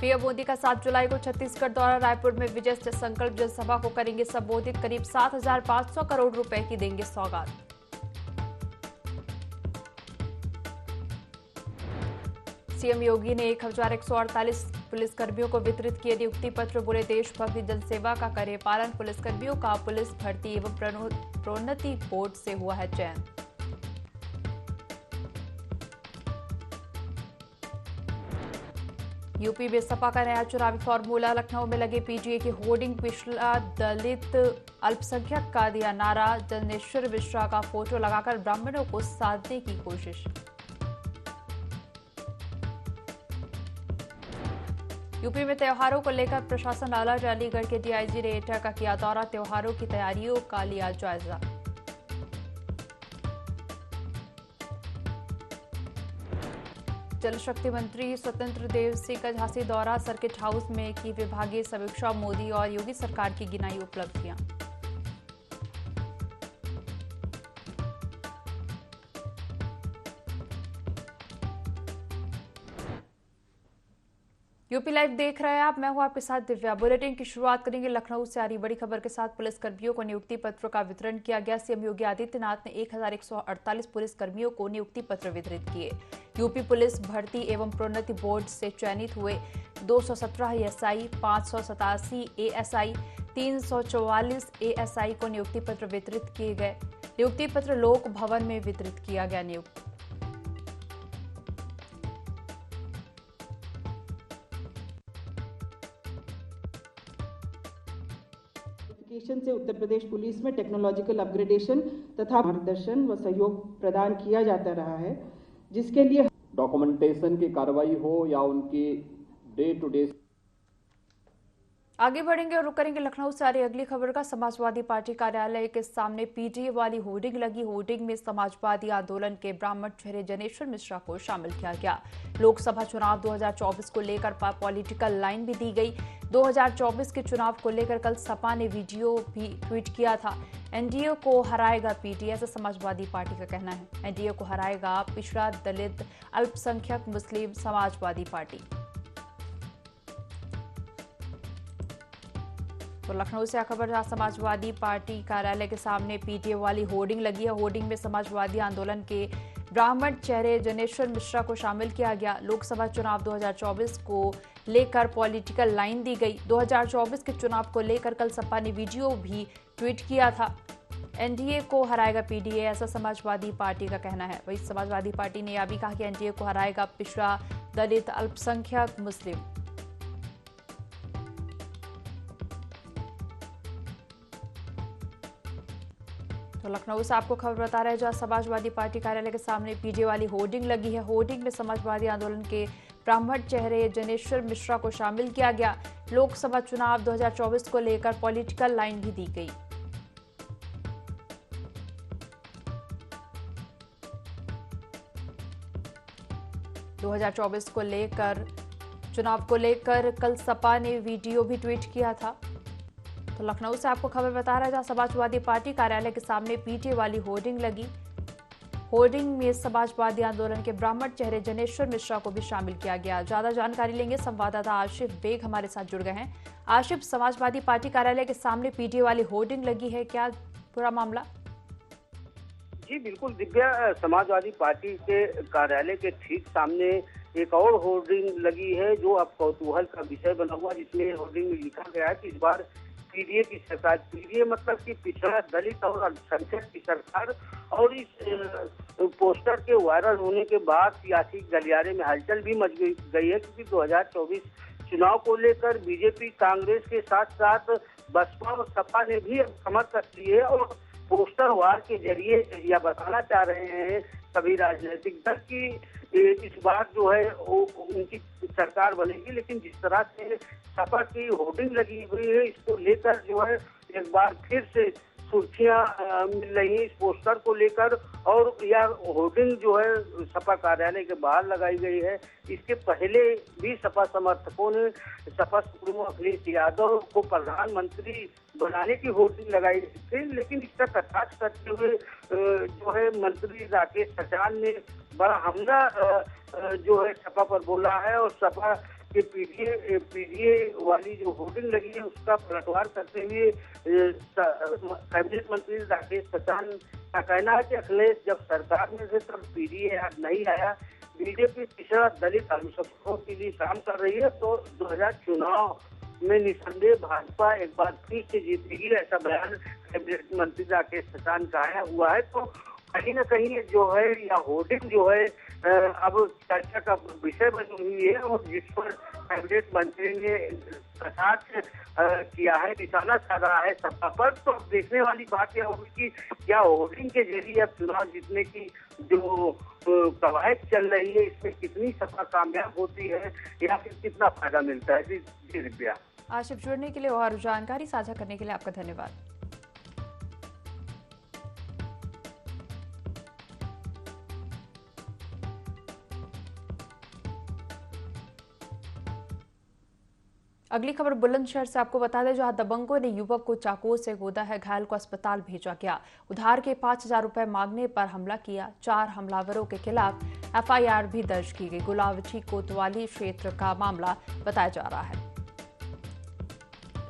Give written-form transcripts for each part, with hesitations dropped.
PM Modi का 7 जुलाई को छत्तीसगढ़ दौरा। रायपुर में विजय संकल्प जनसभा को करेंगे संबोधित। करीब 7,500 करोड़ रुपए की देंगे सौगात। सीएम योगी ने 1,148 पुलिसकर्मियों को वितरित किए नियुक्ति पत्र। बोले देशभक्ति जनसेवा का करे पालन। पुलिसकर्मियों का पुलिस भर्ती एवं प्रोन्नति बोर्ड से हुआ है चयन। यूपी में सपा का नया चुनावी फॉर्मूला। लखनऊ में लगे पीजीए की होर्डिंग। पिछड़ा दलित अल्पसंख्यक का दिया नारा। जनेश्वर मिश्रा का फोटो लगाकर ब्राह्मणों को साधने की कोशिश। यूपी में त्योहारों को लेकर प्रशासन अलर्ट। अलीगढ़ के डीआईजी ने एटा का किया दौरा। त्योहारों की तैयारियों का लिया जायजा। जल शक्ति मंत्री स्वतंत्र देव सिंह का झांसी दौरा। सर्किट हाउस में की विभागीय समीक्षा। मोदी और योगी सरकार की गिनाई उपलब्धियां। यूपी लाइव देख रहे हैं आप। मैं हूं आपके साथ दिव्या। बुलेटिन की शुरुआत करेंगे लखनऊ से आ रही बड़ी खबर के साथ। पुलिसकर्मियों को नियुक्ति पत्रों का वितरण किया गया। सीएम योगी आदित्यनाथ ने 1,148 पुलिसकर्मियों को नियुक्ति पत्र वितरित किए। यूपी पुलिस भर्ती एवं प्रोन्नति बोर्ड से चयनित हुए 217 एएसआई, 587 एएसआई, 344 एएसआई को नियुक्ति पत्र वितरित किए गए। नियुक्ति पत्र लोक भवन में वितरित किया गया। नियुक्ति से उत्तर प्रदेश पुलिस में टेक्नोलॉजिकल अपग्रेडेशन तथा मार्गदर्शन व सहयोग प्रदान किया जाता रहा है, जिसके लिए डॉक्यूमेंटेशन की कार्रवाई हो या उनकी डे टू डे। आगे बढ़ेंगे और रुक करेंगे लखनऊ से आ रही अगली खबर का। समाजवादी पार्टी कार्यालय के सामने पीटीए वाली होर्डिंग लगी। होर्डिंग में समाजवादी आंदोलन के ब्राह्मण चेहरे जनेश्वर मिश्रा को शामिल किया गया। लोकसभा चुनाव 2024 को लेकर पॉलिटिकल लाइन भी दी गई। 2024 के चुनाव को लेकर कल सपा ने वीडियो भी ट्वीट किया था। एनडीए को हराएगा पीटीए, ऐसा समाजवादी पार्टी का कहना है। एनडीए को हराएगा पिछड़ा दलित अल्पसंख्यक मुस्लिम समाजवादी पार्टी। तो लखनऊ से खबर जहां समाजवादी पार्टी कार्यालय के सामने पीटीए वाली होर्डिंग लगी है। होर्डिंग में समाजवादी आंदोलन के ब्राह्मण चेहरे जनेश्वर मिश्रा को शामिल किया गया। लोकसभा चुनाव 2024 को लेकर पॉलिटिकल लाइन दी गई। 2024 के चुनाव को लेकर कल सपा ने वीडियो भी ट्वीट किया था। एनडीए को हराएगा पीडीए, ऐसा समाजवादी पार्टी का कहना है। वही समाजवादी पार्टी ने यह भी कहा कि एनडीए को हराएगा पिछड़ा दलित अल्पसंख्यक मुस्लिम। तो लखनऊ से आपको खबर बता रहे हैं जहां समाजवादी पार्टी कार्यालय के सामने पीटीए वाली होर्डिंग लगी है। होर्डिंग में समाजवादी आंदोलन के ब्राह्मण चेहरे जनेश्वर मिश्रा को शामिल किया गया। लोकसभा चुनाव 2024 को लेकर पॉलिटिकल लाइन भी दी गई। चुनाव को लेकर कल सपा ने वीडियो भी ट्वीट किया था। तो लखनऊ से आपको खबर बता रहा है जहां समाजवादी पार्टी कार्यालय के सामने पीटीए वाली होर्डिंग लगी। होर्डिंग में समाजवादी आंदोलन के ब्राह्मण चेहरे जनेश्वर मिश्रा को भी शामिल किया गया। ज्यादा जानकारी लेंगे, संवाददाता आशिफ बेग हमारे साथ जुड़ गए हैं। आशिफ, समाजवादी पार्टी कार्यालय के सामने पीटीए वाली होर्डिंग लगी है, क्या पूरा मामला? जी बिल्कुल दिव्या, समाजवादी पार्टी के कार्यालय के ठीक सामने एक और होर्डिंग लगी है जो अब कौतूहल का विषय बना हुआ, जिसमें होर्डिंग में लिखा गया है कि इस बार पीडीए की सरकार। पीडीए मतलब कि पिछड़ा दलित और अल्पसंख्यक की सरकार। और इस पोस्टर के वायरल होने के बाद सियासी गलियारे में हलचल भी मच गई है, क्योंकि 2024 चुनाव को लेकर बीजेपी, कांग्रेस के साथ साथ बसपा और सपा ने भी कमर कस ली है और पोस्टर वार के जरिए यह बताना चाह रहे हैं सभी राजनीतिक दल की इस बार जो है वो उनकी सरकार बनेगी। लेकिन जिस तरह से सपा की होर्डिंग लगी हुई है, इसको लेकर जो है एक बार फिर से सुर्खियां मिल रही हैं इस पोस्टर को लेकर। और यह होर्डिंग जो है सपा कार्यालय के बाहर लगाई गई है। इसके पहले भी सपा समर्थकों ने सपा सुप्रीमो अखिलेश यादव को प्रधानमंत्री बनाने की होर्डिंग लगाई थी, लेकिन इसका कटाक्ष करते हुए जो है मंत्री राकेश सचान ने बड़ा हमला जो है सपा पर बोला है और सपा कि पीडीए वाली जो होर्डिंग लगी है उसका पलटवार करते हुए कैबिनेट मंत्री राकेश पठान का कहना है कि अखिलेश जब सरकार में थे तब पीडीए नहीं आया। बीजेपी पिछड़ा दलित अल्पसंख्यकों के लिए काम कर रही है, तो 2000 चुनाव में निसंदेह भाजपा एक बार फिर से जीतेगी, ऐसा बयान कैबिनेट मंत्री राकेश पठान का हुआ है। तो कहीं ना कहीं जो है या होर्डिंग जो है अब चर्चा का विषय बनी हुई है, और जिस पर कैबिनेट मंत्री ने कटाक्ष किया है, निशाना साधा है सत्ता पर। तो देखने वाली बात यह होगी कि क्या होर्डिंग के जरिए अब चुनाव जीतने की जो कवायद चल रही है, इसमें कितनी सपा कामयाब होती है या फिर कितना फायदा मिलता है। जी दिव्या। आशिफ, जुड़ने के लिए और जानकारी साझा करने के लिए आपका धन्यवाद। अगली खबर बुलंदशहर से आपको बता दें, जहां दबंगों ने युवक को चाकू से गोदा है, घायल को अस्पताल भेजा गया। उधार के 5000 रुपए मांगने पर हमला किया। 4 हमलावरों के खिलाफ एफआईआर भी दर्ज की गई। गुलावटी कोतवाली क्षेत्र का मामला बताया जा रहा है।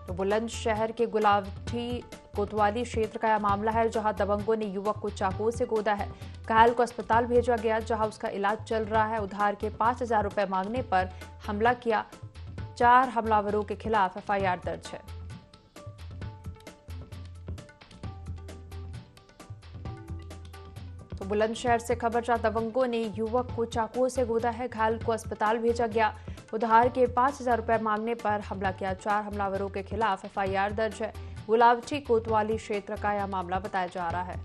तो बुलंदशहर के गुलावटी कोतवाली क्षेत्र का यह मामला है, जहां दबंगों ने युवक को चाकू से गोदा है। घायल को अस्पताल भेजा गया, जहां उसका इलाज चल रहा है। उधार के 5000 रुपए मांगने पर हमला किया। 4 हमलावरों के खिलाफ एफआईआर दर्ज है। तो बुलंदशहर से खबर, जहां दबंगों ने युवक को चाकू से गोदा है। घायल को अस्पताल भेजा गया। उधार के 5000 रुपए मांगने पर हमला किया। 4 हमलावरों के खिलाफ एफआईआर दर्ज है। गुलावटी कोतवाली क्षेत्र का यह मामला बताया जा रहा है।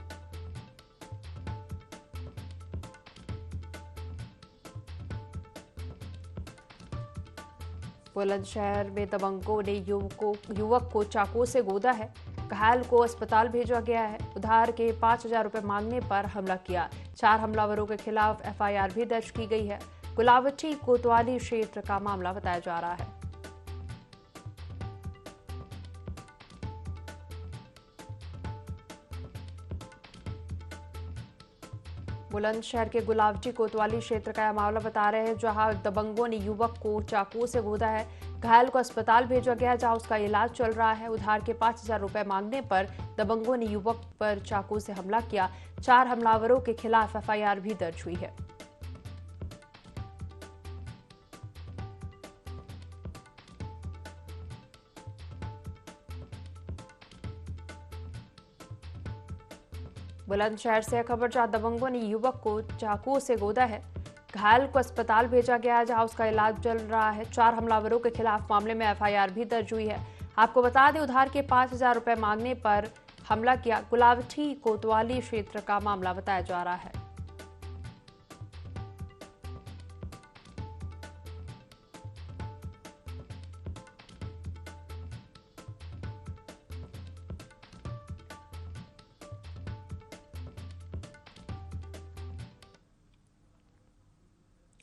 बुलंदशहर में दबंगों ने युवक को चाकू से गोदा है। घायल को अस्पताल भेजा गया है। उधार के 5000 रुपए मांगने पर हमला किया। 4 हमलावरों के खिलाफ एफआईआर भी दर्ज की गई है। गुलावटी कोतवाली क्षेत्र का मामला बताया जा रहा है। बुलंदशहर के गुलावटी कोतवाली क्षेत्र का यह मामला बता रहे हैं, जहां दबंगों ने युवक को चाकू से गोदा है। घायल को अस्पताल भेजा गया, जहां उसका इलाज चल रहा है। उधार के 5000 रुपए मांगने पर दबंगों ने युवक पर चाकू से हमला किया। 4 हमलावरों के खिलाफ एफआईआर भी दर्ज हुई है। बुलंदशहर से खबर, जहां दबंगों ने युवक को चाकू से गोदा है। घायल को अस्पताल भेजा गया है, जहां उसका इलाज चल रहा है। 4 हमलावरों के खिलाफ मामले में एफआईआर भी दर्ज हुई है। आपको बता दें, उधार के 5000 रुपए मांगने पर हमला किया। गुलावटी कोतवाली क्षेत्र का मामला बताया जा रहा है।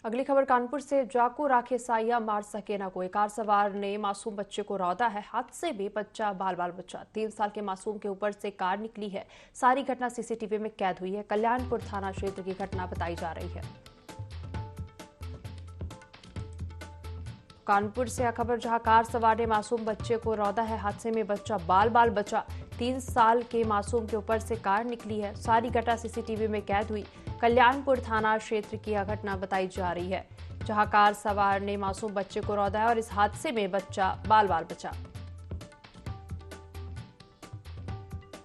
अगली खबर कानपुर से, जाको राखे साइया मार सके ना कोई। कार सवार ने मासूम बच्चे को रौंदा है। हादसे में बच्चा बाल बचा। 3 साल के मासूम के ऊपर से कार निकली है। सारी घटना सीसीटीवी में कैद हुई है। कल्याणपुर थाना क्षेत्र की घटना बताई जा रही है। कानपुर से खबर, जहां कार सवार ने मासूम बच्चे को रौंदा है। हादसे में बच्चा बाल बचा। 3 साल के मासूम के ऊपर से कार निकली है। सारी घटना सीसीटीवी में कैद हुई। कल्याणपुर थाना क्षेत्र की यह घटना बताई जा रही है, जहां कार सवार ने मासूम बच्चे को रौंदा है और इस हादसे में बच्चा बाल बचा।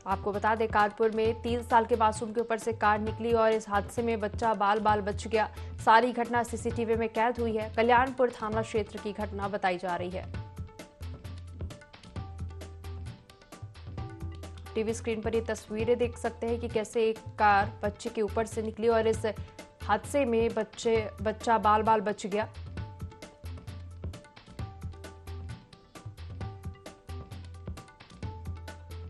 आपको बता दें, कानपुर में 3 साल के मासूम के ऊपर से कार निकली और इस हादसे में बच्चा बाल बच गया। सारी घटना सीसीटीवी में कैद हुई है। कल्याणपुर थाना क्षेत्र की घटना बताई जा रही है। टीवी स्क्रीन पर ये तस्वीरें देख सकते हैं कि कैसे एक कार बच्चे के ऊपर से निकली और इस हादसे में बच्चा बाल बच गया।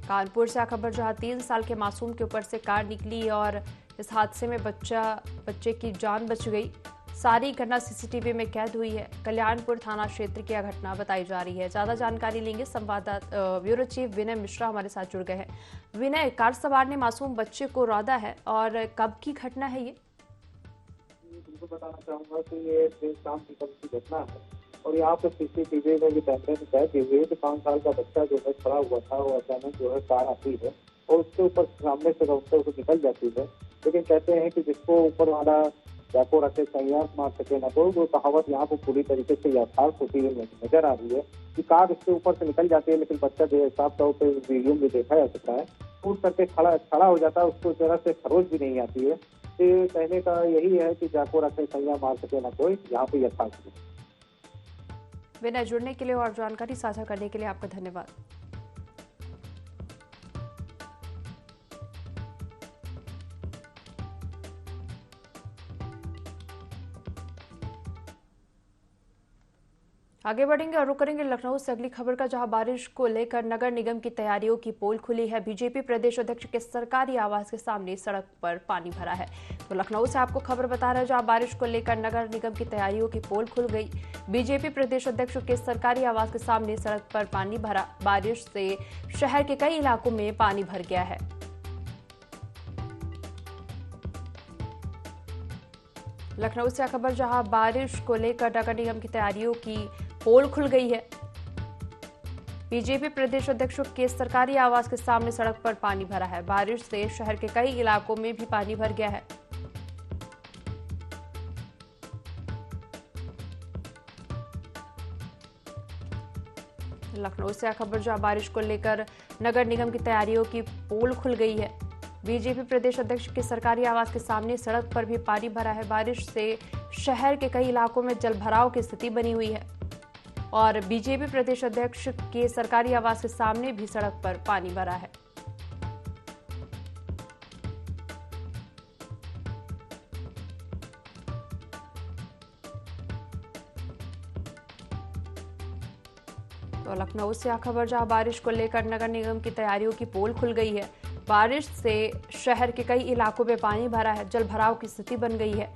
कानपुर से खबर, जहां 3 साल के मासूम के ऊपर से कार निकली और इस हादसे में बच्चे की जान बच गई। सारी घटना सीसीटीवी में कैद हुई है। कल्याणपुर थाना क्षेत्र की यह घटना बताई जा रही है। ज्यादा जानकारी लेंगे संवाददाता ब्यूरो चीफ विनय मिश्रा हमारे साथ जुड़ गए हैं। विनय, कार सवार ने मासूम बच्चे को रौंदा है और कब की घटना है ये? बिल्कुल बताना चाहूंगा कि ये देर शाम की कब की घटना है। और यहाँ पे सीसीटीवी में भी कैमरे में कैद हुए कि 5 साल का बच्चा जो है खड़ा हुआ था, वो अचानक जो है कार आती है और उसके ऊपर सामने से रास्ते से निकल जाती है। लेकिन कहते हैं कि जिसको ऊपर वाला जाको रखे संयास मार सके ना कोई, वो कहावत यहाँ पर पूरी तरीके से यथार्थ होती हुई नजर आ रही है कि कार इसके ऊपर से निकल जाती है, लेकिन बच्चा जो साफ तौर पर वीडियो में देखा जा सकता है टूट करके खड़ा हो जाता है, उसको जरा से खरोच भी नहीं आती है। तो कहने का यही है कि जाको रखे संया मार सके ना कोई, यहाँ पे यथार्थ है। विनय, जुड़ने के लिए और जानकारी साझा करने के लिए आपका धन्यवाद। आगे बढ़ेंगे और रुक करेंगे लखनऊ से अगली खबर का, जहां बारिश को लेकर नगर निगम की तैयारियों की पोल खुली है। बीजेपी प्रदेश अध्यक्ष के सरकारी आवास के सामने सड़क पर पानी भरा है। तो लखनऊ से आपको खबर बता रहे हैं, जहां बारिश को लेकर नगर निगम की तैयारियों की पोल खुल गई। बीजेपी प्रदेश अध्यक्ष के सरकारी आवास के सामने सड़क पर पानी भरा। बारिश से शहर के कई इलाकों में पानी भर गया है। लखनऊ से खबर, जहां बारिश को लेकर नगर निगम की तैयारियों की पोल खुल गई है। बीजेपी प्रदेश अध्यक्ष के सरकारी आवास के सामने सड़क पर पानी भरा है। बारिश से शहर के कई इलाकों में भी पानी भर गया है। लखनऊ से खबर, जहां बारिश को लेकर नगर निगम की तैयारियों की पोल खुल गई है। बीजेपी प्रदेश अध्यक्ष के सरकारी आवास के सामने सड़क पर भी पानी भरा है। बारिश से शहर के कई इलाकों में जलभराव की स्थिति बनी हुई है और बीजेपी प्रदेश अध्यक्ष के सरकारी आवास के सामने भी सड़क पर पानी भरा है। तो लखनऊ से खबर, जहां बारिश को लेकर नगर निगम की तैयारियों की पोल खुल गई है। बारिश से शहर के कई इलाकों में पानी भरा है, जलभराव की स्थिति बन गई है।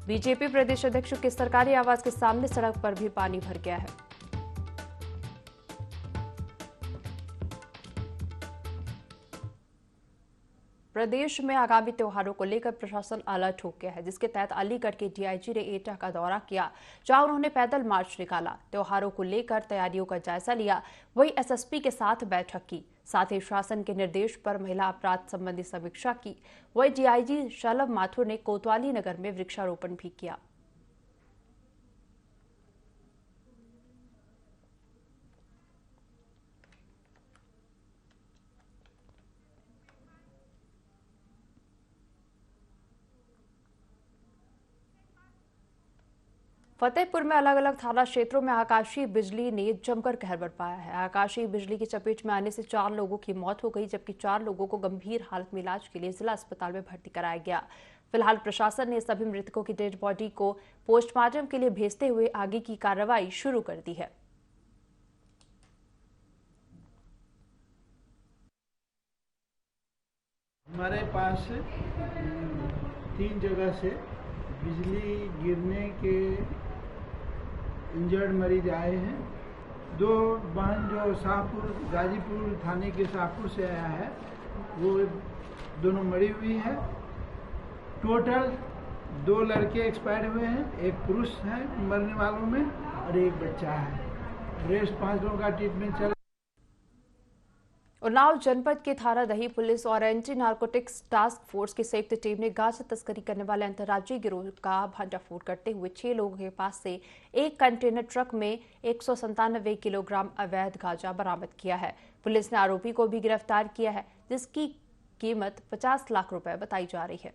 बीजेपी प्रदेश अध्यक्ष के सरकारी आवास के सामने सड़क पर भी पानी भर गया है। प्रदेश में आगामी त्योहारों को लेकर प्रशासन अलर्ट हो गया है, जिसके तहत अलीगढ़ के डीआईजी ने एटा का दौरा किया, जहां उन्होंने पैदल मार्च निकाला, त्योहारों को लेकर तैयारियों का जायजा लिया। वहीं एसएसपी के साथ बैठक की, साथ ही शासन के निर्देश पर महिला अपराध संबंधी समीक्षा की। वहीं डीआईजी शलभ माथुर ने कोतवाली नगर में वृक्षारोपण भी किया। फतेहपुर में अलग अलग थाना क्षेत्रों में आकाशीय बिजली ने जमकर कहर बरपाया है। आकाशीय बिजली की चपेट में आने से 4 लोगों की मौत हो गई, जबकि 4 लोगों को गंभीर हालत में इलाज के लिए जिला अस्पताल में भर्ती कराया गया। फिलहाल प्रशासन ने सभी मृतकों की डेड बॉडी को पोस्टमार्टम के लिए भेजते हुए आगे की कार्रवाई शुरू कर दी है। हमारे पास 3 जगह से बिजली गिरने के इंजर्ड मरीज आए हैं। 2 बहन जो शाहपुर गाजीपुर थाने के शाहपुर से आया है, वो दोनों मरी हुई है। टोटल 2 लड़के एक्सपायर हुए हैं, 1 पुरुष है मरने वालों में और 1 बच्चा है। रेस्ट 5 लोगों का ट्रीटमेंट चल। उन्नाव जनपद के थाना दही पुलिस और एंटी नार्कोटिक्स टास्क फोर्स की संयुक्त टीम ने गांजा तस्करी करने वाले अंतर्राज्यीय गिरोह का भंडाफोड़ करते हुए 6 लोगों के पास से एक कंटेनर ट्रक में 197 किलोग्राम अवैध गांजा बरामद किया है। पुलिस ने आरोपी को भी गिरफ्तार किया है, जिसकी कीमत 50 लाख रुपए बताई जा रही है।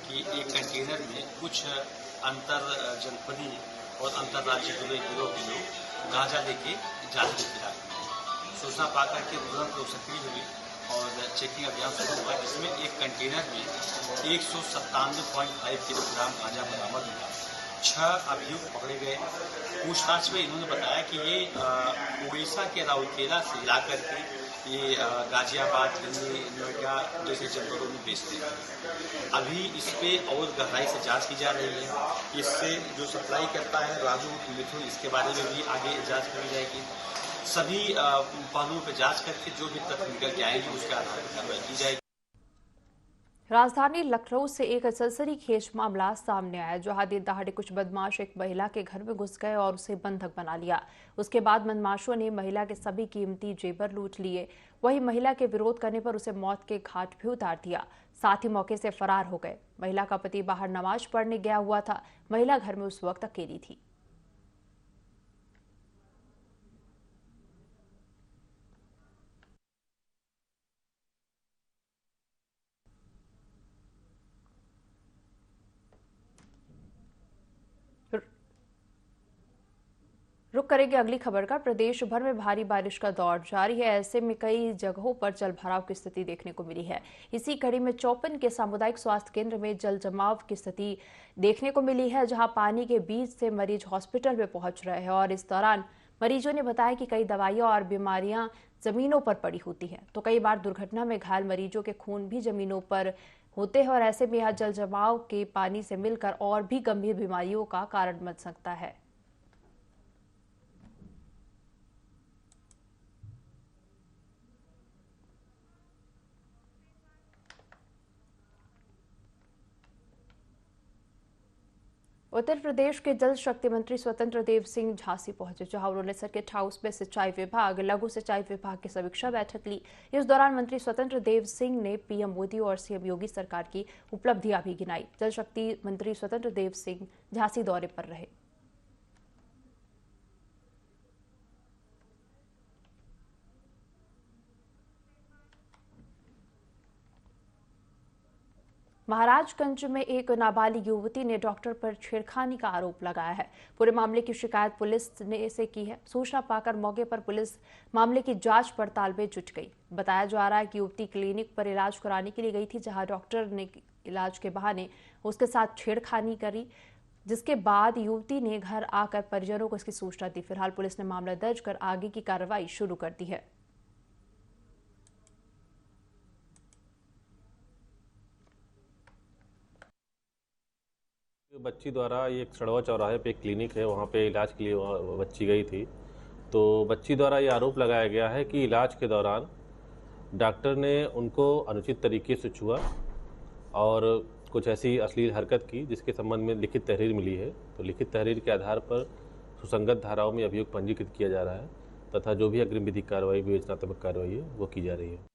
कि एक कंटेनर में कुछ अंतर जनपदी और अंतर्राज्यीय गिरोह के लोग गांजा लेके जाने के फिराक में सूचना पाकर के तुरंत लोग सक्रिय हुए और चेकिंग अभियान शुरू हुआ, जिसमें एक कंटेनर में 197.5 किलोग्राम गांजा बरामद हुआ। 6 अभियुक्त पकड़े गए। पूछताछ में इन्होंने बताया कि ये उड़ीसा के राउरकेला से ला करके ये गाजियाबाद, दिल्ली, नोएडा जैसे जनपदों में बेचते हैं। अभी इस पे और गहराई से जांच की जा रही है। इससे जो सप्लाई करता है राजू मिथुन, इसके बारे में भी आगे जांच करी जाएगी। सभी पहलुओं पर जांच करके जो भी तथ्य निकल के आएंगे उसके आधार पर कार्रवाई की जाएगी। राजधानी लखनऊ से एक सनसनीखेज मामला सामने आया, जहां देर दहाड़े कुछ बदमाश एक महिला के घर में घुस गए और उसे बंधक बना लिया। उसके बाद बदमाशों ने महिला के सभी कीमती जेवर लूट लिए। वहीं महिला के विरोध करने पर उसे मौत के घाट भी उतार दिया। साथ ही मौके से फरार हो गए। महिला का पति बाहर नमाज पढ़ने गया हुआ था। महिला घर में उस वक्त अकेली थी। रुक करेंगे अगली खबर का। प्रदेश भर में भारी बारिश का दौर जारी है। ऐसे में कई जगहों पर जल भराव की स्थिति देखने को मिली है। इसी कड़ी में चौपन के सामुदायिक स्वास्थ्य केंद्र में जल जमाव की स्थिति देखने को मिली है, जहां पानी के बीच से मरीज हॉस्पिटल में पहुंच रहे हैं और इस दौरान मरीजों ने बताया कि कई दवाइयां और बीमारियां जमीनों पर पड़ी होती हैं, तो कई बार दुर्घटना में घायल मरीजों के खून भी जमीनों पर होते हैं और ऐसे में यह जल जमाव के पानी से मिलकर और भी गंभीर बीमारियों का कारण बन सकता है। उत्तर प्रदेश के जल शक्ति मंत्री स्वतंत्र देव सिंह झांसी पहुंचे, जहां उन्होंने सर्किट हाउस में सिंचाई विभाग, लघु सिंचाई विभाग की समीक्षा बैठक ली। इस दौरान मंत्री स्वतंत्र देव सिंह ने पीएम मोदी और सीएम योगी सरकार की उपलब्धियां भी गिनाई। जल शक्ति मंत्री स्वतंत्र देव सिंह झांसी दौरे पर रहे। महाराजगंज में एक नाबालिग युवती ने डॉक्टर पर छेड़खानी का आरोप लगाया है। पूरे मामले की शिकायत पुलिस ने से की है। सूचना पाकर मौके पर पुलिस मामले की जांच पड़ताल में जुट गई। बताया जा रहा है कि युवती क्लिनिक पर इलाज कराने के लिए गई थी, जहां डॉक्टर ने इलाज के बहाने उसके साथ छेड़खानी करी, जिसके बाद युवती ने घर आकर परिजनों को इसकी सूचना दी। फिलहाल पुलिस ने मामला दर्ज कर आगे की कार्रवाई शुरू कर दी है। बच्ची द्वारा ये एक सड़वा चौराहे पे एक क्लिनिक है, वहाँ पे इलाज के लिए बच्ची गई थी। तो बच्ची द्वारा ये आरोप लगाया गया है कि इलाज के दौरान डॉक्टर ने उनको अनुचित तरीके से छुआ और कुछ ऐसी अश्लील हरकत की, जिसके संबंध में लिखित तहरीर मिली है। तो लिखित तहरीर के आधार पर सुसंगत धाराओं में अभियोग पंजीकृत किया जा रहा है तथा जो भी अग्रिम विधिक कार्रवाई, विवेचनात्मक कार्रवाई है, वो की जा रही है।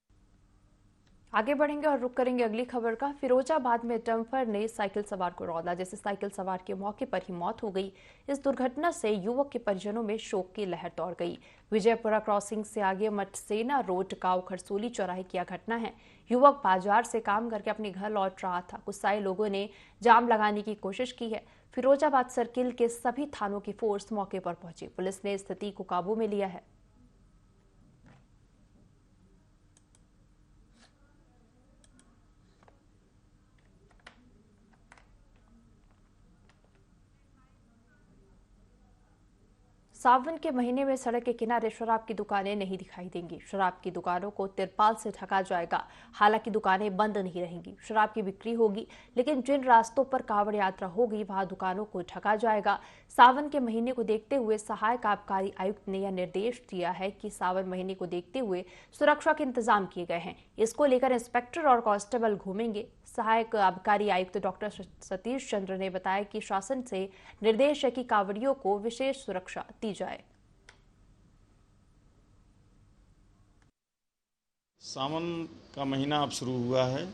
आगे बढ़ेंगे और रुक करेंगे अगली खबर का। फिरोजाबाद में डंपर ने साइकिल सवार को रौंदा, जैसे साइकिल सवार के मौके पर ही मौत हो गई। इस दुर्घटना से युवक के परिजनों में शोक की लहर दौड़ गई। विजयपुरा क्रॉसिंग से आगे मठसेना रोड गांव खरसोली चौराहे की घटना है। युवक बाजार से काम करके अपने घर लौट रहा था। गुस्साए लोगों ने जाम लगाने की कोशिश की है। फिरोजाबाद सर्किल के सभी थानों की फोर्स मौके पर पहुंची। पुलिस ने स्थिति को काबू में लिया है। सावन के महीने में सड़क के किनारे शराब की दुकानें नहीं दिखाई देंगी। शराब की दुकानों को तिरपाल से ढका जाएगा। हालांकि दुकानें बंद नहीं रहेंगी, शराब की बिक्री होगी, लेकिन जिन रास्तों पर कांवड़ यात्रा होगी वहां दुकानों को ढका जाएगा। सावन के महीने को देखते हुए सहायक आबकारी आयुक्त ने यह निर्देश दिया है कि सावन महीने को देखते हुए सुरक्षा के इंतजाम किए गए हैं। इसको लेकर इंस्पेक्टर और कांस्टेबल घूमेंगे। सहायक आबकारी आयुक्त डॉक्टर सतीश चंद्र ने बताया कि शासन से निर्देश है कि कांवड़ियों को विशेष सुरक्षा दी जाए। सावन का महीना अब शुरू हुआ है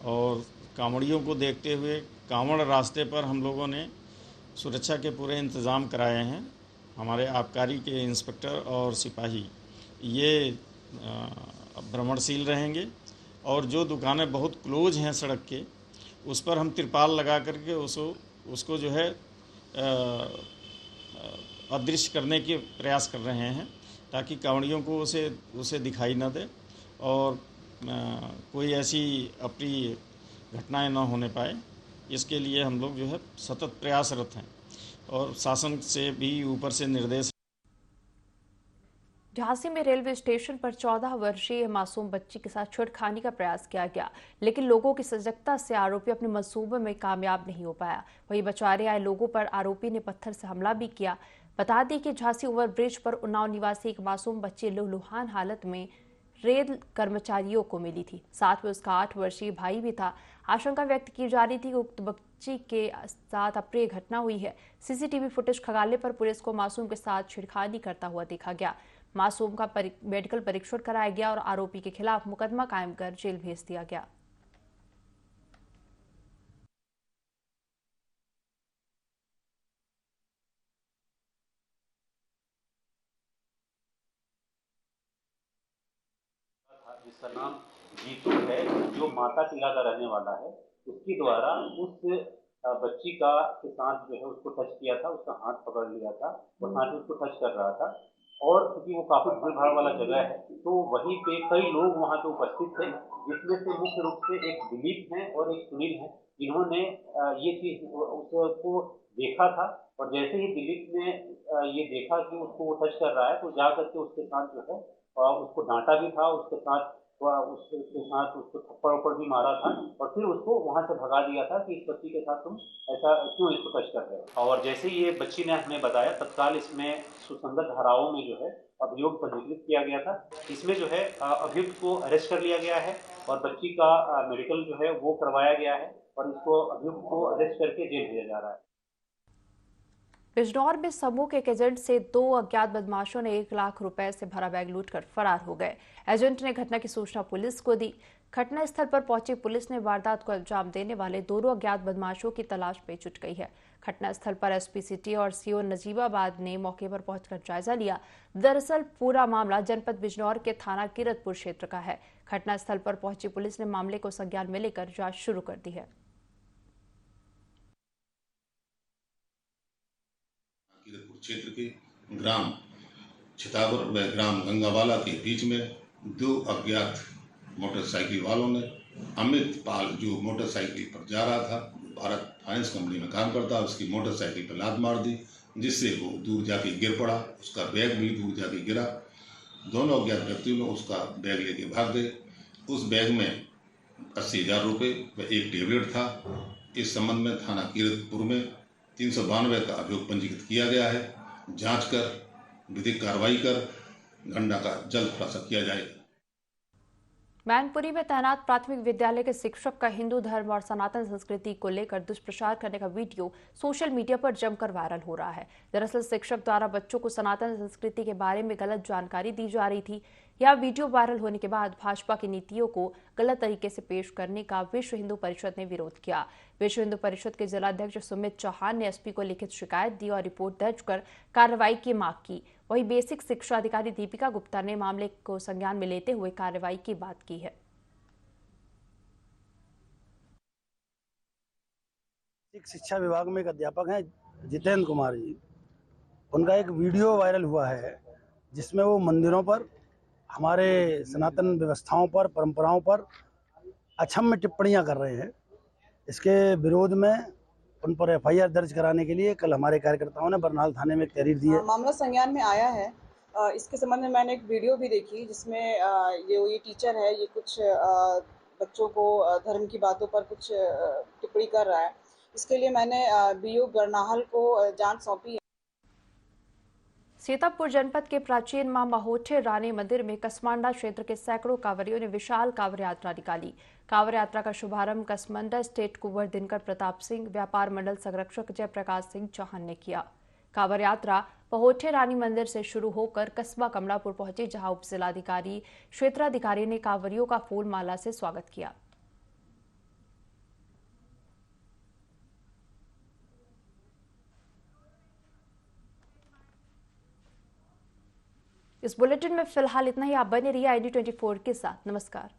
और कांवड़ियों को देखते हुए कांवड़ रास्ते पर हम लोगों ने सुरक्षा के पूरे इंतज़ाम कराए हैं। हमारे आबकारी के इंस्पेक्टर और सिपाही ये भ्रमणशील रहेंगे और जो दुकानें बहुत क्लोज हैं सड़क के, उस पर हम तिरपाल लगा करके उसको जो है अदृश्य करने के प्रयास कर रहे हैं, ताकि कांवड़ियों को उसे दिखाई न दे और कोई ऐसी अप्रिय घटनाएं न होने पाए। इसके लिए हम लोग जो है सतत प्रयासरत हैं और शासन से भी ऊपर से निर्देश। झांसी में रेलवे स्टेशन पर 14 वर्षीय मासूम बच्ची के साथ छेड़खानी का प्रयास किया गया, लेकिन लोगों की सजगता से आरोपी अपने मंसूबे में कामयाब नहीं हो पाया। वहीं बचाने आए लोगों पर आरोपी ने पत्थर से हमला भी किया। बता दें कि झांसी ओवरब्रिज पर उन्नाव निवासी एक मासूम बच्ची लुहलुहान हालत में रेल कर्मचारियों को मिली थी। साथ में उसका 8 वर्षीय भाई भी था। आशंका व्यक्त की जा रही थी कि उक्त बच्ची के साथ अप्रिय घटना हुई है। सीसीटीवी फुटेज खंगालने पर पुलिस को मासूम के साथ छेड़खानी करता हुआ देखा गया। मासूम का मेडिकल परीक्षण कराया गया और आरोपी के खिलाफ मुकदमा कायम कर जेल भेज दिया गया। जिसका नाम जीतू है, जो माता टीला का रहने वाला है, उसके द्वारा उस बच्ची का के साथ जो है उसको टच किया था, उसका हाथ पकड़ लिया था और साथ में उसको टच कर रहा था। और क्योंकि वो काफी भीड़ भाड़ वाला जगह है, तो वहीं पे कई लोग वहाँ पे उपस्थित थे, जिसमें से मुख्य रूप से एक दिलीप है और एक सुनील है, जिन्होंने ये चीज उसको देखा था। और जैसे ही दिलीप ने ये देखा कि उसको वो टच कर रहा है, तो जा करके उसके साथ जो है उसको डांटा भी था, उसके साथ उसको थप्पड़ भी मारा था और फिर उसको वहां से भगा दिया था कि इस बच्ची के साथ तुम ऐसा क्यों इसको टच कर रहे हो। और जैसे ही ये बच्ची ने हमें बताया, तत्काल इसमें सुसंगत धाराओं में जो है अभियोग पंजीकृत किया गया था। इसमें जो है अभियुक्त को अरेस्ट कर लिया गया है और बच्ची का मेडिकल जो है वो करवाया गया है और इसको अभियुक्त को अरेस्ट करके जेल भेजा जा रहा है। बिजनौर में समूह के एक एजेंट से 2 अज्ञात बदमाशों ने 1 लाख रुपए से भरा बैग लूटकर फरार हो गए। एजेंट ने घटना की सूचना पुलिस को दी। घटनास्थल पर पहुंची पुलिस ने वारदात को अंजाम देने वाले दोनों अज्ञात बदमाशों की तलाश में जुट गई है। घटनास्थल पर एसपी सिटी और सीओ नजीबाबाद ने मौके पर पहुंचकर जायजा लिया। दरअसल पूरा मामला जनपद बिजनौर के थाना किरतपुर क्षेत्र का है। घटनास्थल पर पहुंची पुलिस ने मामले को संज्ञान में लेकर जांच शुरू कर दी है। क्षेत्र के ग्राम छितावर व ग्राम गंगावाला के बीच में 2 अज्ञात मोटरसाइकिल वालों ने अमित पाल, जो मोटरसाइकिल पर जा रहा था, भारत फाइनेंस कंपनी में काम करता, उसकी मोटरसाइकिल पर लात मार दी, जिससे वो दूर जाके गिर पड़ा। उसका बैग भी दूर जाके गिरा। दोनों अज्ञात व्यक्तियों ने उसका बैग लेके भाग गए। उस बैग में 80,000 रुपये व एक टेबलेट था। इस संबंध में थाना किरतपुर में 392 का अभियोग पंजीकृत किया गया है। जांच कर विधिक कार्रवाई कर घटना का जल्द खुलासा किया जाएगा। मैनपुरी में तैनात प्राथमिक विद्यालय के शिक्षक का हिंदू धर्म और सनातन संस्कृति को लेकर दुष्प्रचार करने का वीडियो सोशल मीडिया पर जमकर वायरल हो रहा है। दरअसल शिक्षक द्वारा बच्चों को सनातन संस्कृति के बारे में गलत जानकारी दी जा रही थी। यह वीडियो वायरल होने के बाद भाजपा की नीतियों को गलत तरीके से पेश करने का विश्व हिंदू परिषद ने विरोध किया। विश्व हिंदू परिषद के जिलाध्यक्ष सुमित चौहान ने एसपी को लिखित शिकायत दी और रिपोर्ट दर्ज कर कार्रवाई की मांग की। वहीं बेसिक शिक्षा अधिकारी दीपिका गुप्ता ने मामले को संज्ञान में लेते हुए कार्रवाई की बात की है। शिक्षा विभाग में एक अध्यापक हैं जितेंद्र कुमार जी, उनका एक वीडियो वायरल हुआ है जिसमें वो मंदिरों पर, हमारे सनातन व्यवस्थाओं पर, परंपराओं पर अक्षम्य टिप्पणियां कर रहे हैं। इसके विरोध में उन पर एफआईआर दर्ज कराने के लिए कल हमारे कार्यकर्ताओं ने बरनाल थाने में एक तहरीर दी है। मामला संज्ञान में आया है। इसके संबंध में मैंने एक वीडियो भी देखी जिसमें ये टीचर है, ये कुछ बच्चों को धर्म की बातों पर कुछ टिप्पणी कर रहा है। इसके लिए मैंने बीओ बरनाहल को जांच सौंपी है। सीतापुर जनपद के प्राचीन मां महोठे रानी मंदिर में कसमांडा क्षेत्र के सैकड़ों कांवरियों ने विशाल कांवड़ यात्रा निकाली। कांवड़ यात्रा का शुभारंभ कसमांडा स्टेट कुंवर दिनकर प्रताप सिंह, व्यापार मंडल संरक्षक जयप्रकाश सिंह चौहान ने किया। कांवड़ यात्रा महोठे रानी मंदिर से शुरू होकर कस्बा कमलापुर पहुंची, जहां उप जिलाधिकारी क्षेत्राधिकारी ने कांवरियों का फूल माला से स्वागत किया। इस बुलेटिन में फिलहाल इतना ही। आप बने रहिए ID24 के साथ। नमस्कार।